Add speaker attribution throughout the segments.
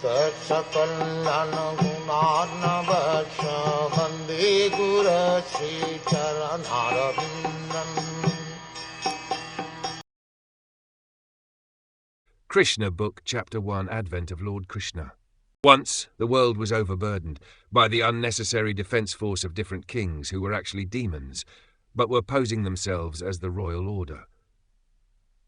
Speaker 1: Sakal Gunaarnavasya Vande Guru Sri Charanaravindan.
Speaker 2: Krishna Book, Chapter 1, Advent of Lord Krishna. Once, the world was overburdened by the unnecessary defense force of different kings who were actually demons, but were posing themselves as the royal order.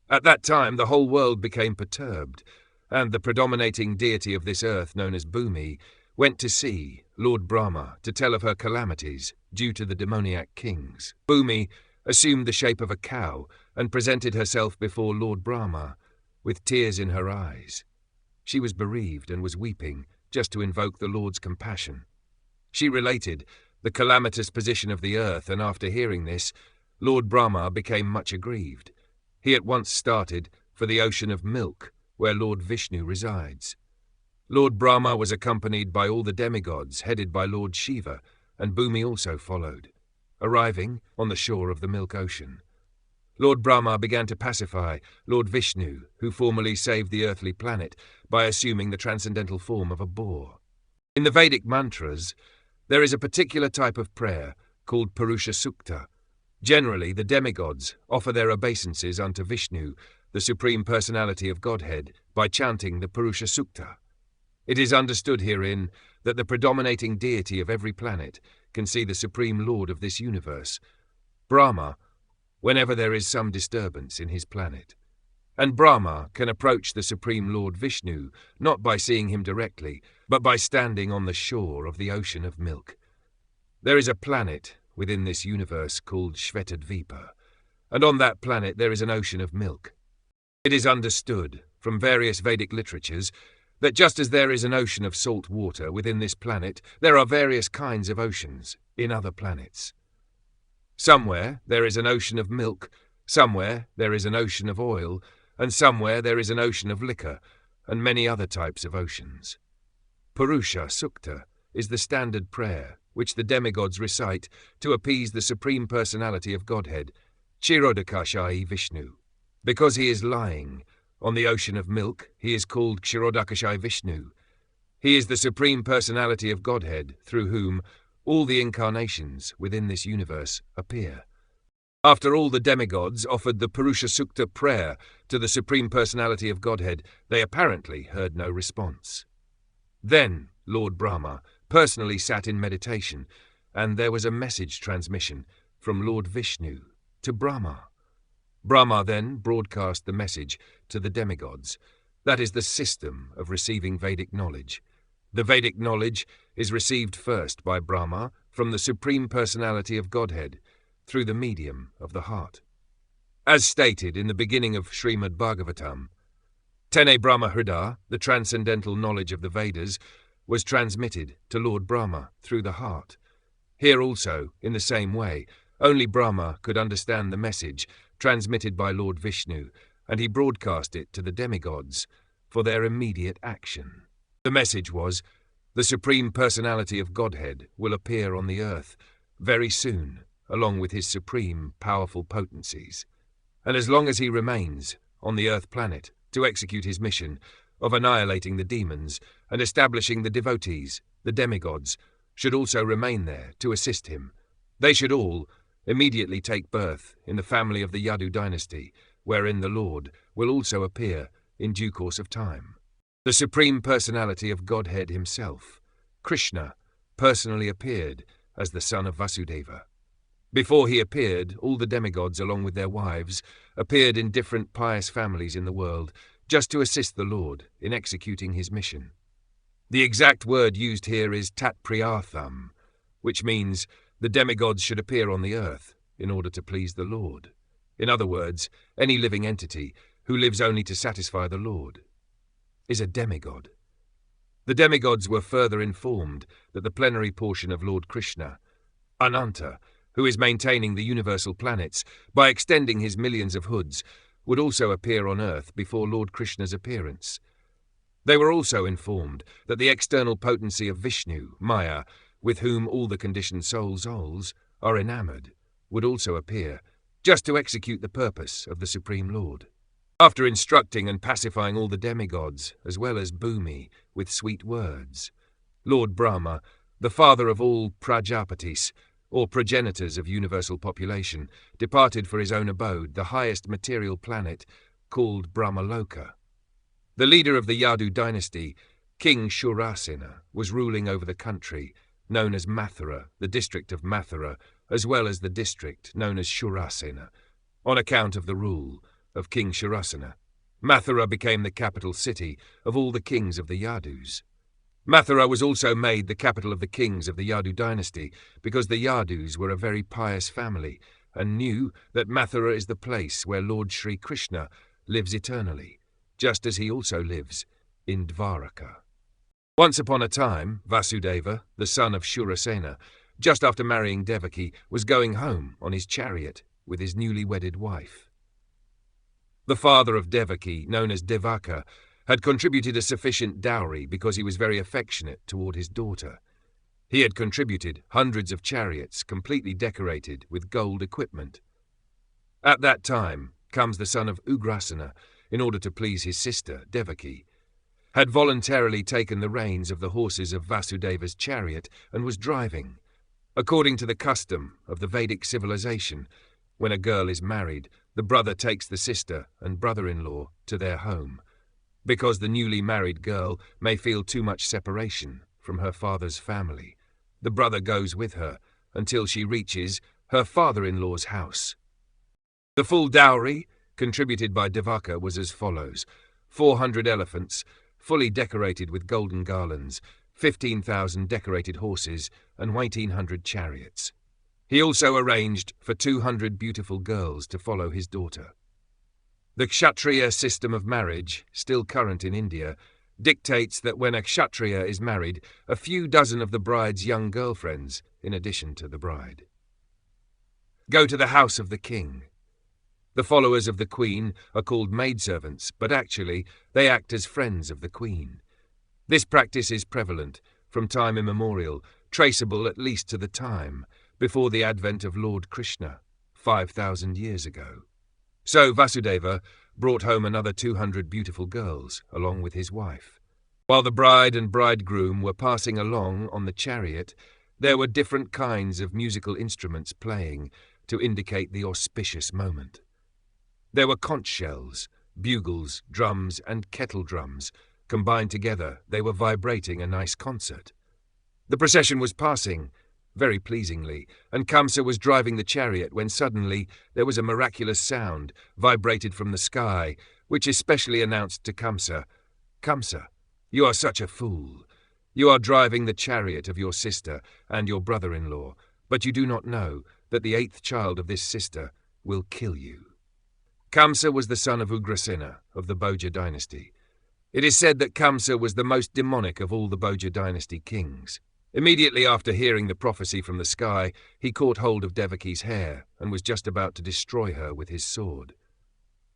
Speaker 2: At that time, the whole world became perturbed, and the predominating deity of this earth, known as Bhumi, went to see Lord Brahma to tell of her calamities due to the demoniac kings. Bhumi assumed the shape of a cow and presented herself before Lord Brahma with tears in her eyes. She was bereaved and was weeping just to invoke the Lord's compassion. She related the calamitous position of the earth, and after hearing this, Lord Brahma became much aggrieved. He at once started for the ocean of milk, where Lord Vishnu resides. Lord Brahma was accompanied by all the demigods, headed by Lord Shiva, and Bhumi also followed. Arriving on the shore of the milk ocean, Lord Brahma began to pacify Lord Vishnu, who formerly saved the earthly planet by assuming the transcendental form of a boar. In the Vedic mantras, there is a particular type of prayer called Purusha Sukta. Generally, the demigods offer their obeisances unto Vishnu, the Supreme Personality of Godhead, by chanting the Purusha Sukta. It is understood herein that the predominating deity of every planet can see the Supreme Lord of this universe, Brahma, whenever there is some disturbance in his planet. And Brahma can approach the Supreme Lord Vishnu not by seeing him directly, but by standing on the shore of the ocean of milk. There is a planet within this universe called Shvetadvipa, and on that planet there is an ocean of milk. It is understood from various Vedic literatures that just as there is an ocean of salt water within this planet, there are various kinds of oceans in other planets. Somewhere there is an ocean of milk, somewhere there is an ocean of oil, and somewhere there is an ocean of liquor, and many other types of oceans. Purusha Sukta is the standard prayer which the demigods recite to appease the Supreme Personality of Godhead, Kshirodakashayi Vishnu. Because he is lying on the ocean of milk, he is called Kshirodakashayi Vishnu. He is the Supreme Personality of Godhead, through whom all the incarnations within this universe appear. After all the demigods offered the Purusha Sukta prayer to the Supreme Personality of Godhead, they apparently heard no response. Then Lord Brahma personally sat in meditation, and there was a message transmission from Lord Vishnu to Brahma. Brahma then broadcast the message to the demigods. That is the system of receiving Vedic knowledge. The Vedic knowledge is received first by Brahma from the Supreme Personality of Godhead through the medium of the heart. As stated in the beginning of Srimad Bhagavatam, Tene Brahma Hrida, the transcendental knowledge of the Vedas, was transmitted to Lord Brahma through the heart. Here also, in the same way, only Brahma could understand the message transmitted by Lord Vishnu, and he broadcast it to the demigods for their immediate action. The message was, the Supreme Personality of Godhead will appear on the earth very soon, along with his supreme, powerful potencies. And as long as he remains on the earth planet to execute his mission of annihilating the demons and establishing the devotees, the demigods should also remain there to assist him. They should all immediately take birth in the family of the Yadu dynasty, wherein the Lord will also appear in due course of time. The Supreme Personality of Godhead himself, Krishna, personally appeared as the son of Vasudeva. Before he appeared, all the demigods, along with their wives, appeared in different pious families in the world, just to assist the Lord in executing his mission. The exact word used here is tatpriyartham, which means the demigods should appear on the earth in order to please the Lord. In other words, any living entity who lives only to satisfy the Lord is a demigod. The demigods were further informed that the plenary portion of Lord Krishna, Ananta, who is maintaining the universal planets by extending his millions of hoods, would also appear on earth before Lord Krishna's appearance. They were also informed that the external potency of Vishnu, Maya, with whom all the conditioned souls are enamored, would also appear, just to execute the purpose of the Supreme Lord. after instructing and pacifying all the demigods, as well as Bhumi, with sweet words. Lord Brahma, the father of all Prajapatis, or progenitors of universal population, departed for his own abode, the highest material planet, called Brahmaloka. The leader of the Yadu dynasty, King Shurasena, was ruling over the country, known as Mathura, the district of Mathura, as well as the district known as Shurasena, on account of the rule of King Shurasena. Mathura became the capital city of all the kings of the Yadus. Mathura was also made the capital of the kings of the Yadu dynasty because the Yadus were a very pious family and knew that Mathura is the place where Lord Sri Krishna lives eternally, just as he also lives in Dvaraka. Once upon a time, Vasudeva, the son of Shurasena, just after marrying Devaki, was going home on his chariot with his newly wedded wife. The father of Devaki, known as Devaka, had contributed a sufficient dowry because he was very affectionate toward his daughter. He had contributed hundreds of chariots completely decorated with gold equipment. At that time comes the son of Ugrasena, in order to please his sister, Devaki, had voluntarily taken the reins of the horses of Vasudeva's chariot and was driving. According to the custom of the Vedic civilization, when a girl is married, the brother takes the sister and brother-in-law to their home, because the newly married girl may feel too much separation from her father's family. The brother goes with her until she reaches her father-in-law's house. The full dowry, contributed by Devaka, was as follows: 400 elephants, fully decorated with golden garlands, 15,000 decorated horses, and 1,800 chariots. He also arranged for 200 beautiful girls to follow his daughter. The Kshatriya system of marriage, still current in India, dictates that when a Kshatriya is married, a few dozen of the bride's young girlfriends, in addition to the bride, go to the house of the king. The followers of the queen are called maidservants, but actually they act as friends of the queen. This practice is prevalent from time immemorial, traceable at least to the time before the advent of Lord Krishna, 5,000 years ago. So Vasudeva brought home another 200 beautiful girls, along with his wife. While the bride and bridegroom were passing along on the chariot, there were different kinds of musical instruments playing to indicate the auspicious moment. There were conch shells, bugles, drums, and kettle drums. Combined together, they were vibrating a nice concert. The procession was passing very pleasingly, and Kamsa was driving the chariot when suddenly there was a miraculous sound vibrated from the sky, which especially announced to Kamsa, "Kamsa, you are such a fool. You are driving the chariot of your sister and your brother-in-law, but you do not know that the 8th child of this sister will kill you." Kamsa was the son of Ugrasena of the Bhoja dynasty. It is said that Kamsa was the most demonic of all the Bhoja dynasty kings. Immediately after hearing the prophecy from the sky, he caught hold of Devaki's hair and was just about to destroy her with his sword.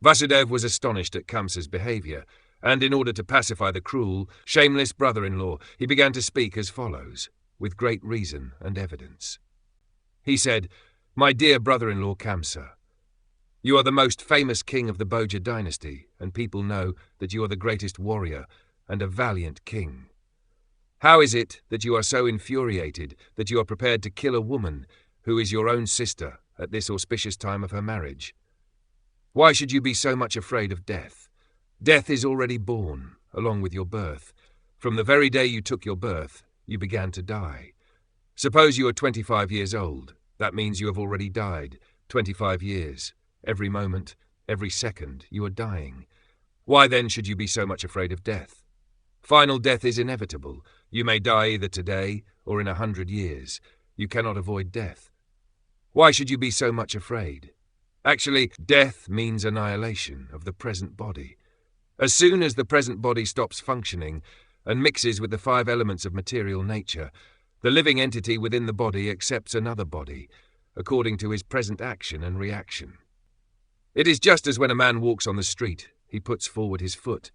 Speaker 2: Vasudeva was astonished at Kamsa's behavior, and in order to pacify the cruel, shameless brother-in-law, he began to speak as follows, with great reason and evidence. He said, "My dear brother-in-law Kamsa, you are the most famous king of the Bhoja dynasty, and people know that you are the greatest warrior and a valiant king. How is it that you are so infuriated that you are prepared to kill a woman who is your own sister at this auspicious time of her marriage? Why should you be so much afraid of death? Death is already born, along with your birth. From the very day you took your birth, you began to die. Suppose you are 25 years old. That means you have already died 25 years. Every moment, every second, you are dying. Why then should you be so much afraid of death? Final death is inevitable. You may die either today or in 100 years. You cannot avoid death. Why should you be so much afraid? Actually, death means annihilation of the present body. As soon as the present body stops functioning and mixes with the 5 elements of material nature, the living entity within the body accepts another body, according to his present action and reaction. It is just as when a man walks on the street, he puts forward his foot,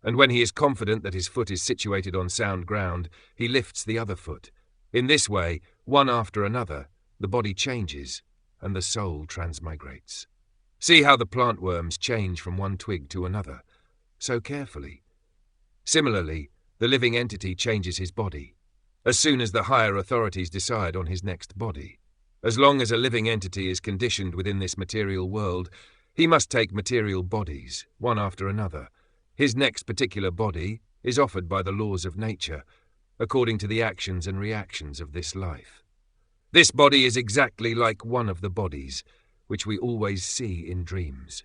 Speaker 2: and when he is confident that his foot is situated on sound ground, he lifts the other foot. In this way, one after another, the body changes and the soul transmigrates. See how the plant worms change from one twig to another, so carefully. Similarly, the living entity changes his body, as soon as the higher authorities decide on his next body. As long as a living entity is conditioned within this material world, he must take material bodies, one after another. His next particular body is offered by the laws of nature, according to the actions and reactions of this life. This body is exactly like one of the bodies, which we always see in dreams.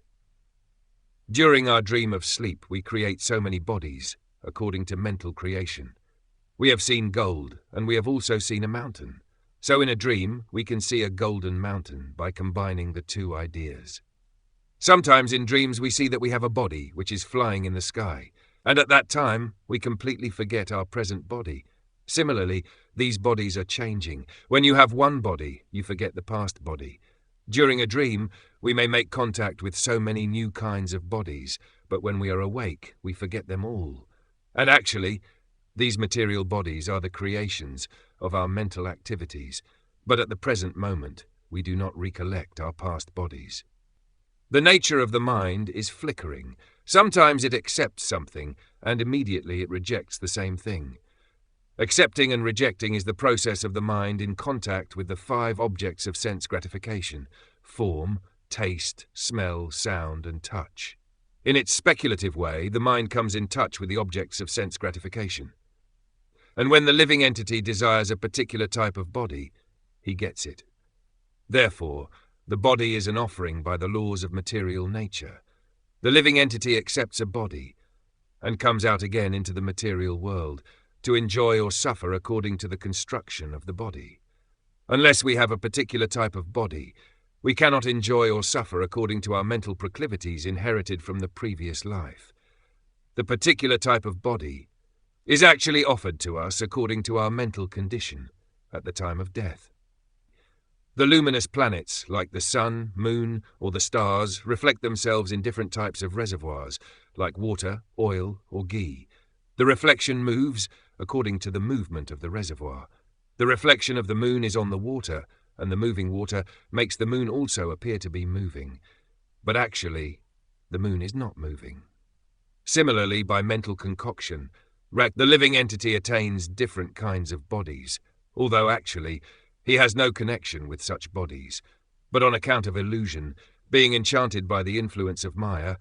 Speaker 2: During our dream of sleep, we create so many bodies, according to mental creation. We have seen gold, and we have also seen a mountain. So in a dream, we can see a golden mountain by combining the two ideas. Sometimes in dreams we see that we have a body which is flying in the sky, and at that time we completely forget our present body. Similarly, these bodies are changing. When you have one body, you forget the past body. During a dream, we may make contact with so many new kinds of bodies, but when we are awake, we forget them all. And actually, these material bodies are the creations of our mental activities, but at the present moment, we do not recollect our past bodies. The nature of the mind is flickering. Sometimes it accepts something, and immediately it rejects the same thing. Accepting and rejecting is the process of the mind in contact with the 5 objects of sense gratification: form, taste, smell, sound, and touch. In its speculative way, the mind comes in touch with the objects of sense gratification. And when the living entity desires a particular type of body, he gets it. Therefore, the body is an offering by the laws of material nature. The living entity accepts a body and comes out again into the material world to enjoy or suffer according to the construction of the body. Unless we have a particular type of body, we cannot enjoy or suffer according to our mental proclivities inherited from the previous life. The particular type of body is actually offered to us according to our mental condition at the time of death. The luminous planets, like the sun, moon, or the stars, reflect themselves in different types of reservoirs, like water, oil, or ghee. The reflection moves according to the movement of the reservoir. The reflection of the moon is on the water, and the moving water makes the moon also appear to be moving. But actually, the moon is not moving. Similarly, by mental concoction, the living entity attains different kinds of bodies, although actually he has no connection with such bodies. But on account of illusion, being enchanted by the influence of Maya,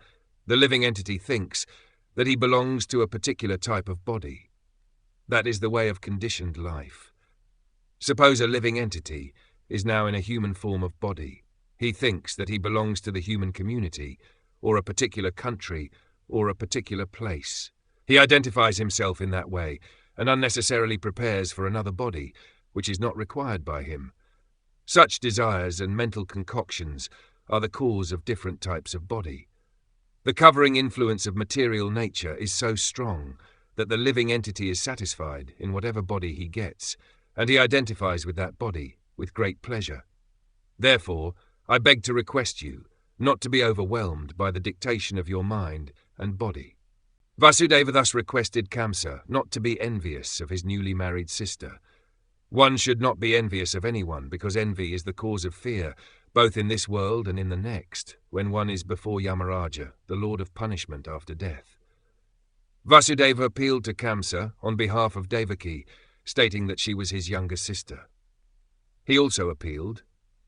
Speaker 2: the living entity thinks that he belongs to a particular type of body. That is the way of conditioned life. Suppose a living entity is now in a human form of body. He thinks that he belongs to the human community, or a particular country, or a particular place. He identifies himself in that way, and unnecessarily prepares for another body, which is not required by him. Such desires and mental concoctions are the cause of different types of body. The covering influence of material nature is so strong that the living entity is satisfied in whatever body he gets, and he identifies with that body with great pleasure. Therefore, I beg to request you not to be overwhelmed by the dictation of your mind and body. Vasudeva thus requested Kamsa not to be envious of his newly married sister. One should not be envious of anyone, because envy is the cause of fear, both in this world and in the next, when one is before Yamaraja, the Lord of Punishment after death. Vasudeva appealed to Kamsa on behalf of Devaki, stating that she was his younger sister. He also appealed,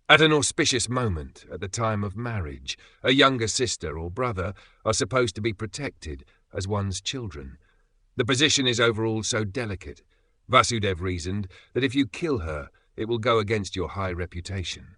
Speaker 2: at an auspicious moment, at the time of marriage, a younger sister or brother are supposed to be protected as one's children. The position is overall so delicate. Vasudeva reasoned that if you kill her, it will go against your high reputation.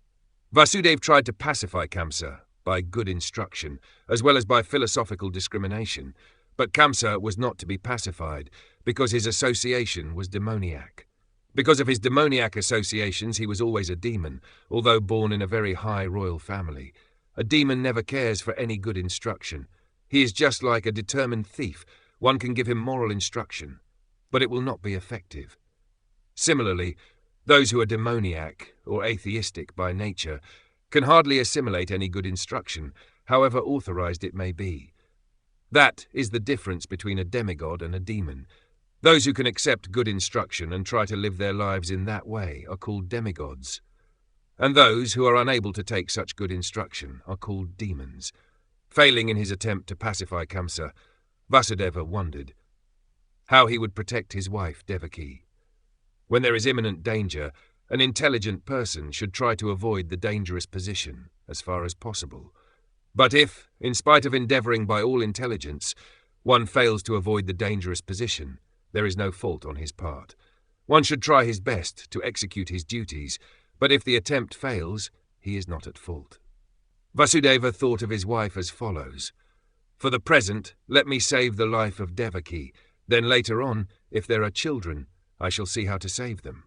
Speaker 2: Vasudeva tried to pacify Kamsa by good instruction, as well as by philosophical discrimination, but Kamsa was not to be pacified, because his association was demoniac. Because of his demoniac associations, he was always a demon, although born in a very high royal family. A demon never cares for any good instruction. He is just like a determined thief. One can give him moral instruction, but it will not be effective. Similarly, those who are demoniac or atheistic by nature can hardly assimilate any good instruction, however authorized it may be. That is the difference between a demigod and a demon. Those who can accept good instruction and try to live their lives in that way are called demigods. and those who are unable to take such good instruction are called demons. Failing in his attempt to pacify Kamsa, Vasudeva wondered how he would protect his wife Devaki. When there is imminent danger, an intelligent person should try to avoid the dangerous position as far as possible. But if, in spite of endeavoring by all intelligence, one fails to avoid the dangerous position, there is no fault on his part. One should try his best to execute his duties, but if the attempt fails, he is not at fault. Vasudeva thought of his wife as follows: "For the present, let me save the life of Devaki. Then later on, if there are children, I shall see how to save them."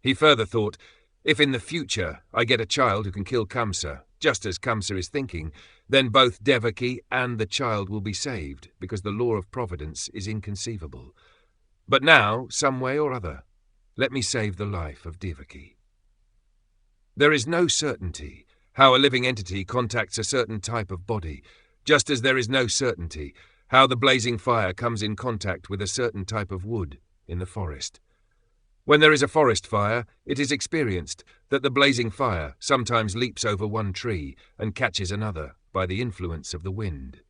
Speaker 2: He further thought, "If in the future I get a child who can kill Kamsa, just as Kamsa is thinking, then both Devaki and the child will be saved, because the law of providence is inconceivable. But now, some way or other, let me save the life of Devaki." There is no certainty how a living entity contacts a certain type of body, just as there is no certainty how the blazing fire comes in contact with a certain type of wood in the forest. When there is a forest fire, it is experienced that the blazing fire sometimes leaps over one tree and catches another by the influence of the wind.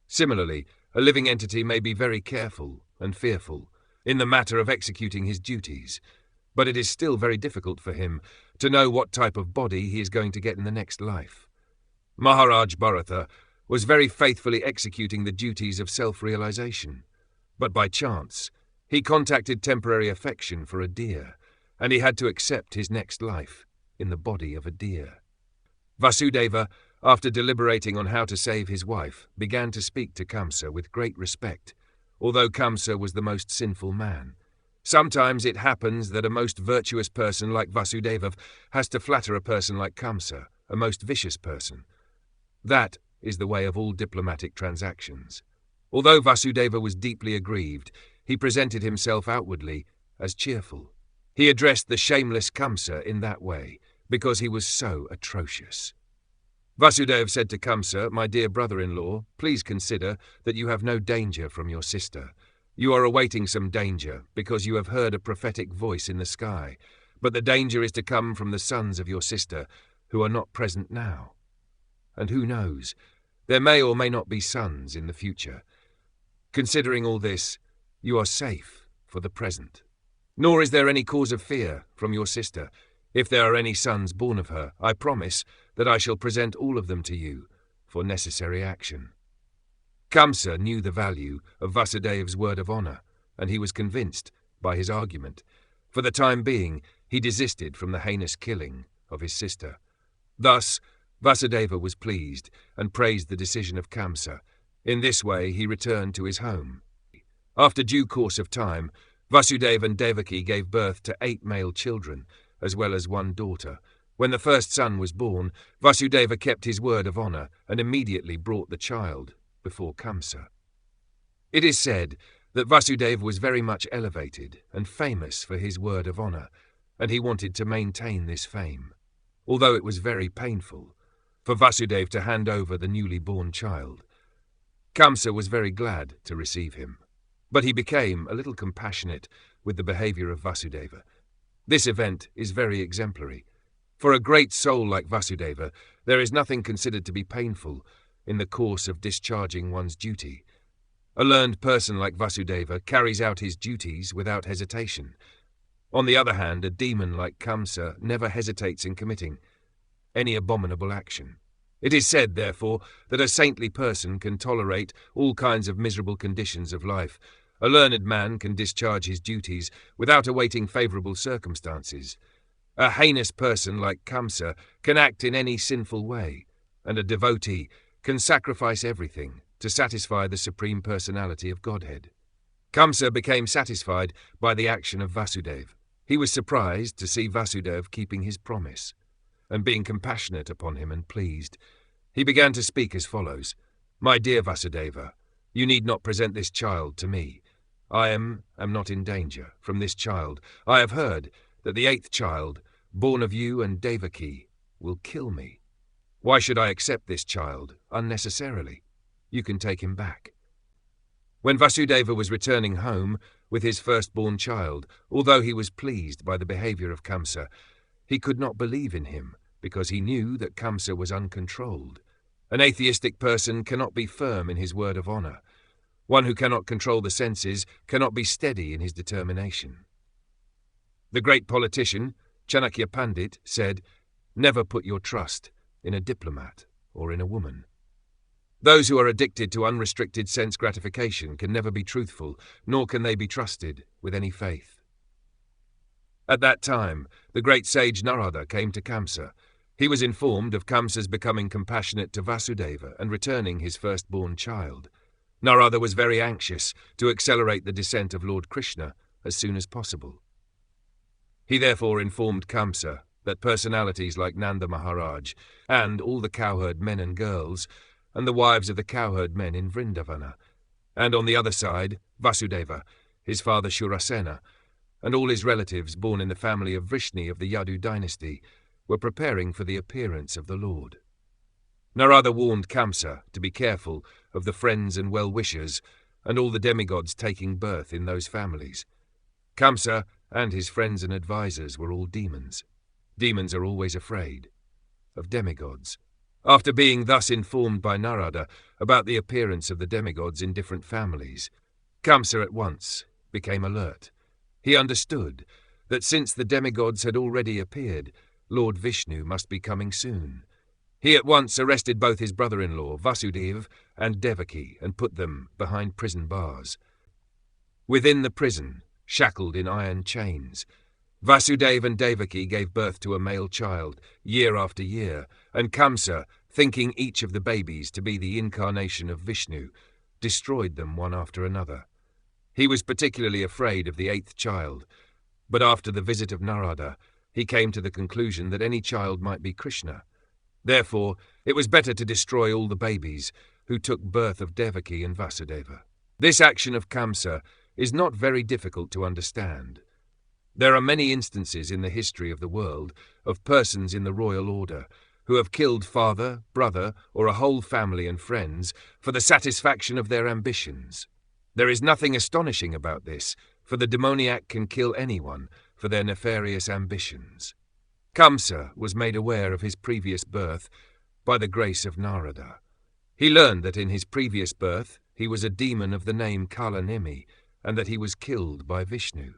Speaker 2: Similarly, a living entity may be very careful and fearful in the matter of executing his duties, but it is still very difficult for him to know what type of body he is going to get in the next life. Maharaj Bharata was very faithfully executing the duties of self-realization, but by chance he contacted temporary affection for a deer, and he had to accept his next life in the body of a deer. Vasudeva, after deliberating on how to save his wife, began to speak to Kamsa with great respect, although Kamsa was the most sinful man. Sometimes it happens that a most virtuous person like Vasudeva has to flatter a person like Kamsa, a most vicious person. That is the way of all diplomatic transactions. Although Vasudeva was deeply aggrieved, he presented himself outwardly as cheerful. He addressed the shameless Kamsa in that way, because he was so atrocious. Vasudeva said to Kamsa, "My dear brother-in-law, please consider that you have no danger from your sister. You are awaiting some danger, because you have heard a prophetic voice in the sky, but the danger is to come from the sons of your sister, who are not present now. And who knows, there may or may not be sons in the future. Considering all this, you are safe for the present. Nor is there any cause of fear from your sister. If there are any sons born of her, I promise that I shall present all of them to you for necessary action." Kamsa knew the value of Vasudeva's word of honor, and he was convinced by his argument. For the time being, he desisted from the heinous killing of his sister. Thus, Vasudeva was pleased and praised the decision of Kamsa. In this way, he returned to his home. After due course of time, Vasudeva and Devaki gave birth to 8 male children, as well as 1 daughter. When the first son was born, Vasudeva kept his word of honor and immediately brought the child before Kamsa. It is said that Vasudeva was very much elevated and famous for his word of honor, and he wanted to maintain this fame, although it was very painful for Vasudeva to hand over the newly born child. Kamsa was very glad to receive him, but he became a little compassionate with the behavior of Vasudeva. This event is very exemplary. For a great soul like Vasudeva, there is nothing considered to be painful in the course of discharging one's duty. A learned person like Vasudeva carries out his duties without hesitation. On the other hand, a demon like Kamsa never hesitates in committing any abominable action. It is said, therefore, that a saintly person can tolerate all kinds of miserable conditions of life. A learned man can discharge his duties without awaiting favorable circumstances. A heinous person like Kamsa can act in any sinful way, and a devotee can sacrifice everything to satisfy the Supreme Personality of Godhead. Kamsa became satisfied by the action of Vasudeva. He was surprised to see Vasudeva keeping his promise, and being compassionate upon him and pleased, he began to speak as follows: "My dear Vasudeva, you need not present this child to me. I am not in danger from this child. I have heard that the 8th child, born of you and Devaki, will kill me. Why should I accept this child unnecessarily? You can take him back." When Vasudeva was returning home with his firstborn child, although he was pleased by the behavior of Kamsa, He could not believe in him, because he knew that Kamsa was uncontrolled. An atheistic person cannot be firm in his word of honor. One who cannot control the senses cannot be steady in his determination. The great politician, Chanakya Pandit, said, "Never put your trust in a diplomat or in a woman." Those who are addicted to unrestricted sense gratification can never be truthful, nor can they be trusted with any faith. At that time, the great sage Narada came to Kamsa. He was informed of Kamsa's becoming compassionate to Vasudeva and returning his firstborn child. Narada was very anxious to accelerate the descent of Lord Krishna as soon as possible. He therefore informed Kamsa that personalities like Nanda Maharaj and all the cowherd men and girls and the wives of the cowherd men in Vrindavana, and on the other side, Vasudeva, his father Shurasena, and all his relatives born in the family of Vrishni of the Yadu dynasty, were preparing for the appearance of the Lord. Narada warned Kamsa to be careful of the friends and well-wishers and all the demigods taking birth in those families. Kamsa and his friends and advisers were all demons. Demons are always afraid of demigods. After being thus informed by Narada about the appearance of the demigods in different families, Kamsa at once became alert. He understood that since the demigods had already appeared, Lord Vishnu must be coming soon. He at once arrested both his brother-in-law, Vasudeva, and Devaki, and put them behind prison bars. Within the prison, shackled in iron chains, Vasudeva and Devaki gave birth to a male child, year after year, and Kamsa, thinking each of the babies to be the incarnation of Vishnu, destroyed them one after another. He was particularly afraid of the 8th child, but after the visit of Narada, he came to the conclusion that any child might be Krishna. Therefore, it was better to destroy all the babies who took birth of Devaki and Vasudeva. This action of Kamsa is not very difficult to understand. There are many instances in the history of the world of persons in the royal order who have killed father, brother, or a whole family and friends for the satisfaction of their ambitions. There is nothing astonishing about this, for the demoniac can kill anyone for their nefarious ambitions. Kamsa was made aware of his previous birth by the grace of Narada. He learned that in his previous birth he was a demon of the name Kalanemi, and that he was killed by Vishnu.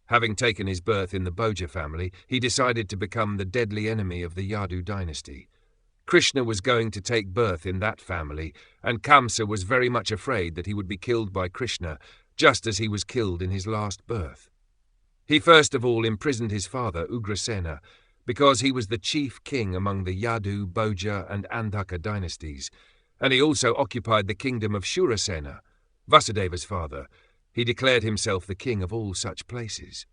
Speaker 2: Having taken his birth in the Bhoja family, he decided to become the deadly enemy of the Yadu dynasty. Krishna was going to take birth in that family, and Kamsa was very much afraid that he would be killed by Krishna, just as he was killed in his last birth. He first of all imprisoned his father, Ugrasena, because he was the chief king among the Yadu, Bhoja, and Andhaka dynasties, and he also occupied the kingdom of Shurasena, Vasudeva's father. He declared himself the king of all such places.